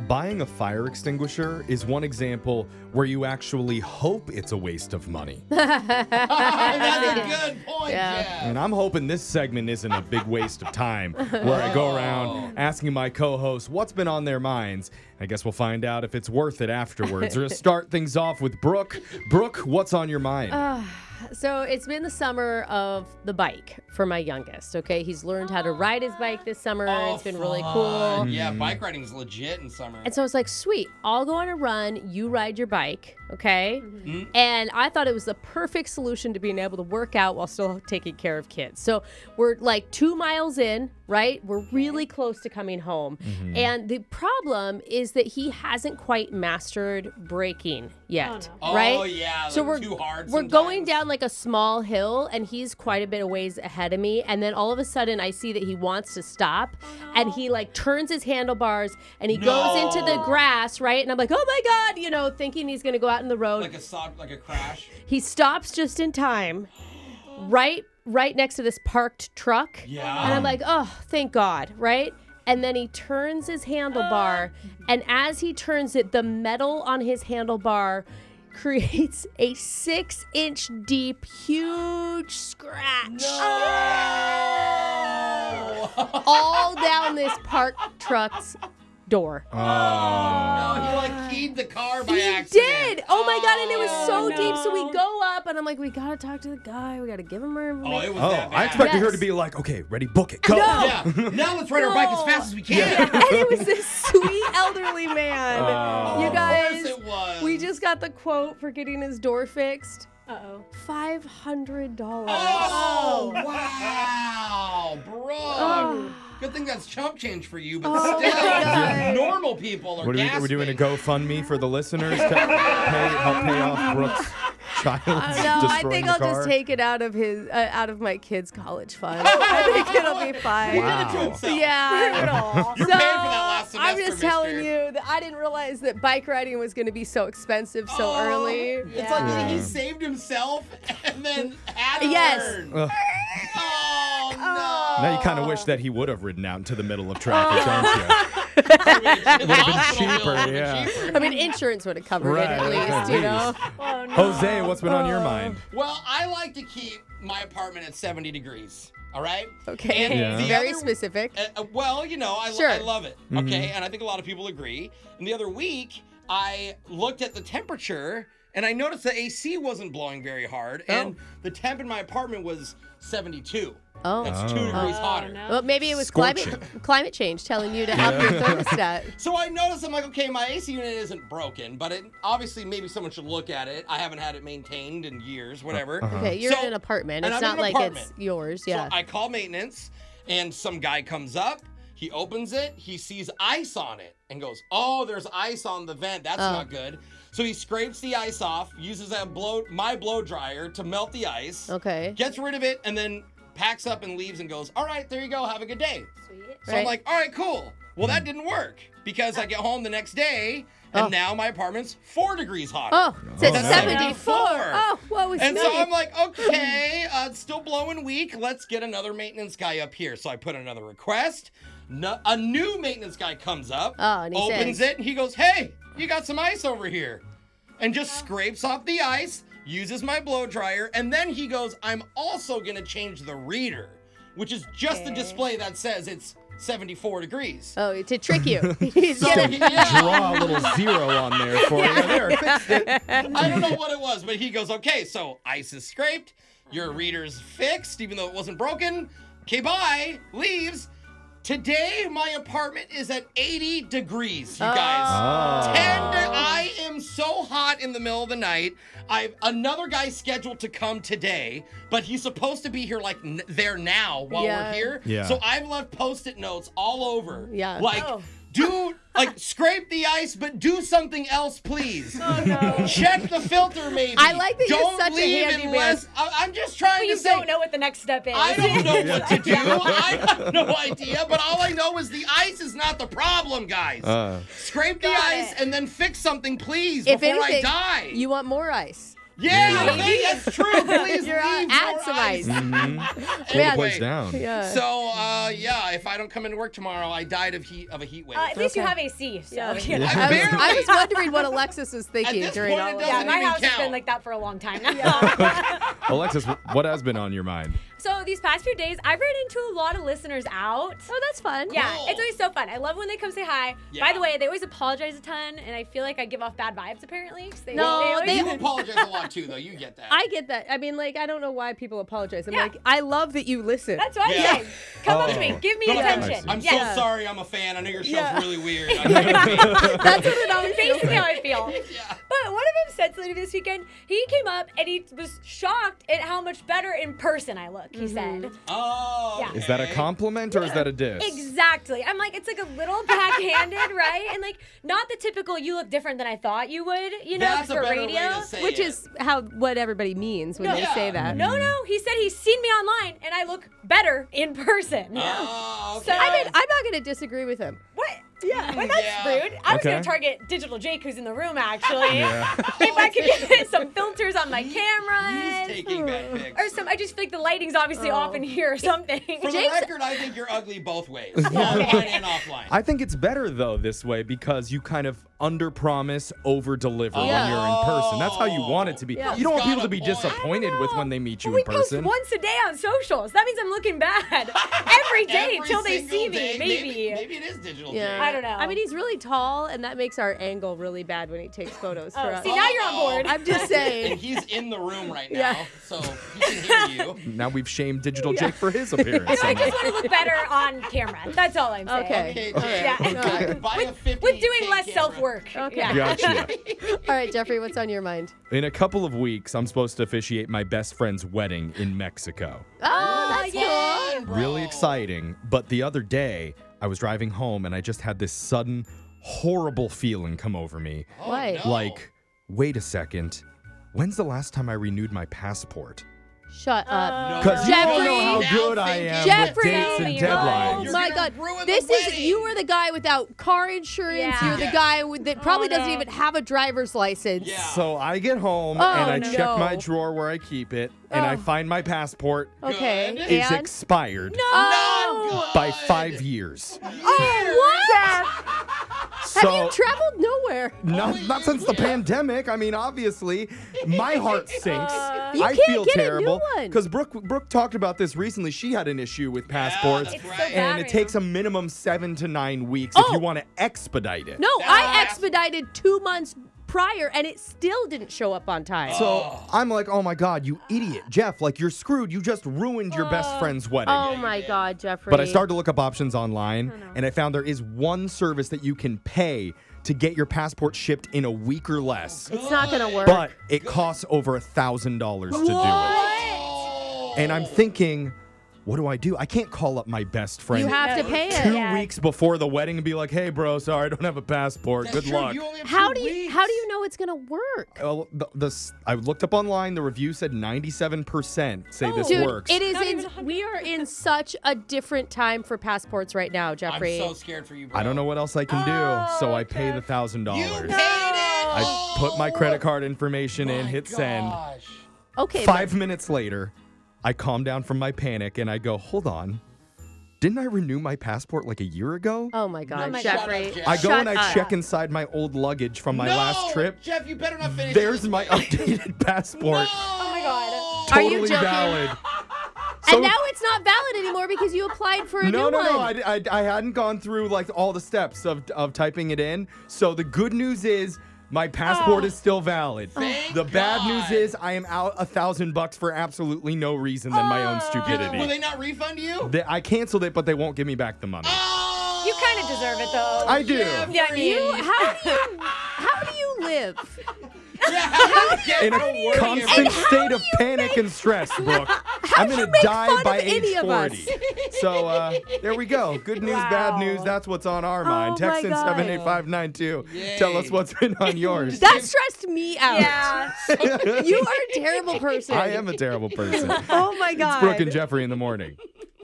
buying a fire extinguisher is one example where you actually hope it's a waste of money. That's a good point, Jeff. And I'm hoping this segment isn't a big waste of time where I go around asking my co-hosts what's been on their minds. I guess we'll find out if it's worth it afterwards. We're going to start things off with Brooke. Brooke, what's on your mind? So it's been the summer of the bike for my youngest, okay? He's learned how to ride his bike this summer. It's been really cool. Yeah, bike riding's legit in summer. And so I was like, sweet, I'll go on a run, you ride your bike, okay? Mm-hmm. And I thought it was the perfect solution to being able to work out while still taking care of kids. So we're like 2 miles in, right? We're really close to coming home. Mm-hmm. And the problem is that he hasn't quite mastered braking yet, right? Oh, yeah, so like too hard we're going down like a small hill, and he's quite a bit of ways ahead of me. And then all of a sudden, I see that he wants to stop, and he like turns his handlebars, and he goes into the grass, right? And I'm like, oh my God, you know, thinking he's gonna go out in the road. Like a crash. He stops just in time, right next to this parked truck. Yeah. And I'm like, oh, thank God, right? And then he turns his handlebar, and as he turns it, the metal on his handlebar creates a 6-inch deep, huge scratch. No! All down this parked truck's door. No, he like keyed the car by accident. He did. Oh my God, and it was so deep. So we go up, and I'm like, we gotta talk to the guy. We gotta give him our information. It was that bad. I expected her to be like, okay, ready, book it, go. No. Yeah. Now let's ride our bike as fast as we can. Yeah. And it was this sweet elderly man. You guys, Of course it was. we just got the quote for getting his door fixed. $500. Oh, wow, bro. Good thing that's chump change for you, but still, normal people are We're doing a GoFundMe for the listeners to help pay off Brooke's child. No, I think I'll just take it out of my kid's college fund. I think it'll be fine. Wow. Yeah. You're paying for that last semester, I'm just telling you that I didn't realize that bike riding was going to be so expensive so early. It's like he saved himself and then had to learn. Ugh. Oh, no. Now you kind of wish that he would have ridden out into the middle of traffic, don't you? It would have been cheaper, yeah. I mean, insurance would have covered it at least, you know? Oh, no. Jose, what's been on your mind? Well, I like to keep my apartment at 70 degrees. All right? Okay. And Very specific. Well, you know, I love it. Okay? And I think a lot of people agree. And the other week, I looked at the temperature, and I noticed the AC wasn't blowing very hard. And the temp in my apartment was 72. Oh. That's 2 degrees hotter. No. Well, maybe it was climate change telling you to up your thermostat. So I noticed, I'm like, okay, my AC unit isn't broken, but obviously maybe someone should look at it. I haven't had it maintained in years, whatever. Okay, you're in an apartment. It's not like it's yours. Yeah. So I call maintenance, and some guy comes up. He opens it. He sees ice on it and goes, oh, there's ice on the vent. That's not good. So he scrapes the ice off, uses my blow dryer to melt the ice. Okay. Gets rid of it, and then packs up and leaves and goes, all right, there you go. Have a good day. Sweet. So I'm like, all right, cool. Well, that didn't work because I get home the next day, and now my apartment's 4 degrees hotter. Oh, it says That's 74. 74. Oh, what was And me? so I'm like, okay, it's still blowing weak. Let's get another maintenance guy up here. So I put another request. A new maintenance guy comes up, and he opens it, and he goes, hey, you got some ice over here. And just scrapes off the ice, uses my blow dryer, and then he goes, I'm also going to change the reader, which is just the display that says it's 74 degrees. Oh, to trick you. So Draw a little zero on there for you. There, fixed it. I don't know what it was, but he goes, okay, so ice is scraped, your reader's fixed, even though it wasn't broken. Okay, bye, leaves. Today, my apartment is at 80 degrees, you guys. I am so hot in the middle of the night. I've another guy scheduled to come today, but he's supposed to be here like there now while we're here. Yeah. So I've left Post-it notes all over. Yeah. Like, do, like, scrape the ice, but do something else, please. Oh, no. Check the filter, maybe. I like that don't you're such leave a handy unless, I'm just trying You to say. don't know what the next step is. I don't know what to do. I have no idea, but all I know is the ice is not the problem, guys. Scrape the ice and then fix something, please, If before anything, I die. you want more ice. Yeah, that's true. Please You're leave add more some ice. Cool the Man. place down. Yeah. So, yeah, if I don't come into work tomorrow, I died of a heat wave. At least you Okay. have AC. So. Yeah. I barely- I was wondering what Alexis was thinking this during point, all it of doesn't Yeah, that. my even house has count. been like that for a long time now. Alexis, what has been on your mind? So these past few days, I've ran into a lot of listeners out. Oh, that's fun. Yeah, Cool. it's always so fun. I love when they come say hi. Yeah. By the way, they always apologize a ton, and I feel like I give off bad vibes apparently. 'Cause No, always- they- You apologize a lot too, though. You get that. I get that. I mean, like, I don't know why people apologize. I'm Yeah. like, I love that you listen. That's what Yeah. I'm saying. Come up to Oh. me, give me No, attention. I'm Yes. so sorry. I'm a fan. I know your show's Yeah. really weird. I know you're That's what it always feels Basically how like. I feel. yeah. But one of them said something this weekend. He came up and he was shocked at how much better in person I look, he said. Oh, Yeah. okay. Is that a compliment or is that a diss? Exactly. I'm like, it's like a little backhanded, right? And like, not the typical you look different than I thought you would, you know, That's a for better radio. way to say Which it. is what everybody means when No. they Yeah. say that. No, he said he's seen me online and I look better in person. Oh, okay. So- I mean, I'm not going to disagree with him. What? Yeah. Well, that's Yeah. rude. I was Okay. going to target Digital Jake, who's in the room, actually. Yeah. If I could get some filters on my He's cameras. taking bad pics. Or some, I just feel like the lighting's obviously off in here or something. For the Jake's- record, I think you're ugly both ways. Online and offline. I think it's better though this way because you kind of under-promise, over-deliver when Yeah. you're in person. That's how you want it to be. Yeah. You don't want He's people to be got a point. disappointed with when they meet you Well, we in person. post once a day on socials. That means I'm looking bad every day Every until they see single me. day. Maybe. Maybe it is digital. Yeah. Jake. I don't know. I mean, he's really tall, and that makes our angle really bad when he takes photos for Oh, us. see, now you're on board. I'm just And saying. he's in the room right now, Yeah. so he can hear you. Now we've shamed Digital Jake for his appearance. I just want to look better on camera. That's all I'm saying. Okay. Okay, All Jake. right. Okay. Okay. Buy a 50 With doing less self-work. Okay. Yeah. Gotcha. All right, Jeffrey, what's on your mind? In a couple of weeks, I'm supposed to officiate my best friend's wedding in Mexico. Oh, that's yay. cool. Bro. Really exciting. But the other day, I was driving home and I just had this sudden, horrible feeling come over me. Oh, Why? no. Like, wait a second. When's the last time I renewed my passport? Shut up. Because you all know Jeffrey. how Now good I thinking am Jeffrey. with dates and You're deadlines. Oh You're my gonna God. ruin the This is, wedding. you are the guy without car insurance. Yeah. You're the Yes. guy that probably no. doesn't even have a driver's license. Yeah. So I get home Oh, and I no. check my drawer where I keep it, and I Oh. find my passport Okay. Good. is And? expired Oh. by 5 years. Oh, what? So, Have you traveled nowhere? not since the pandemic. I mean, obviously, my heart sinks. You I can't feel get a new terrible one. because Brooke talked about this recently. She had an issue with passports, that's It's right. so bad and it right takes now. a minimum 7 to 9 weeks if Oh. you want to expedite it. No, That's I fast. expedited 2 months prior, and it still didn't show up on time. So I'm like, oh my God, you idiot. Jeff, like you're screwed. You just ruined your best friend's wedding. Oh my God, Jeffrey. But I started to look up options online, and I found there is one service that you can pay to get your passport shipped in a week or less. It's not gonna work. But it costs over $1,000 to do it. Oh. And I'm thinking, what do? I can't call up my best friend you have to pay it. 2 Yeah. weeks before the wedding and be like, hey, bro, sorry, I don't have a passport. That's Good true. luck. You only have How 2 do weeks. you know it's gonna work? Well, I looked up online. The review said 97% say this Dude, works. it is Not even we are in such a different time for passports right now, I'm Jeffrey. so scared for you, bro. I don't know what else I can do, so I pay the $1,000. You paid it. I put my credit card information in, hit send. Gosh. Okay. 5 minutes later, I calm down from my panic and I go, hold on. Didn't I renew my passport like a year ago? Oh my God, Oh my Jeffrey. God. Shut up, I go Shut and I up. check inside my old luggage from my No, last trip. Jeff, you better not finish. There's this. my updated passport. Oh my God. Are you Totally joking? valid. And now it's not valid anymore because you applied for a No, new one. I hadn't gone through like all the steps of typing it in. So the good news is my passport is still valid. Thank The bad God. news is I am out $1,000 for absolutely no reason than my own Will stupidity. they not refund you? I canceled it, but they won't give me back the money. Oh, You kind of deserve it, though. I do. Yeah, I mean, How do you live? In a constant state of panic and stress, Brooke. I'm do gonna you make die fun by of any age of us? 40. So there we go. Good news, bad Wow. news. That's what's on our mind. Oh Text my in God. 78592. Tell us Yay. what's been on yours. That stressed me out. yeah. You are a terrible person. I am a terrible person. Oh my God. Brooke and Jeffrey in the morning.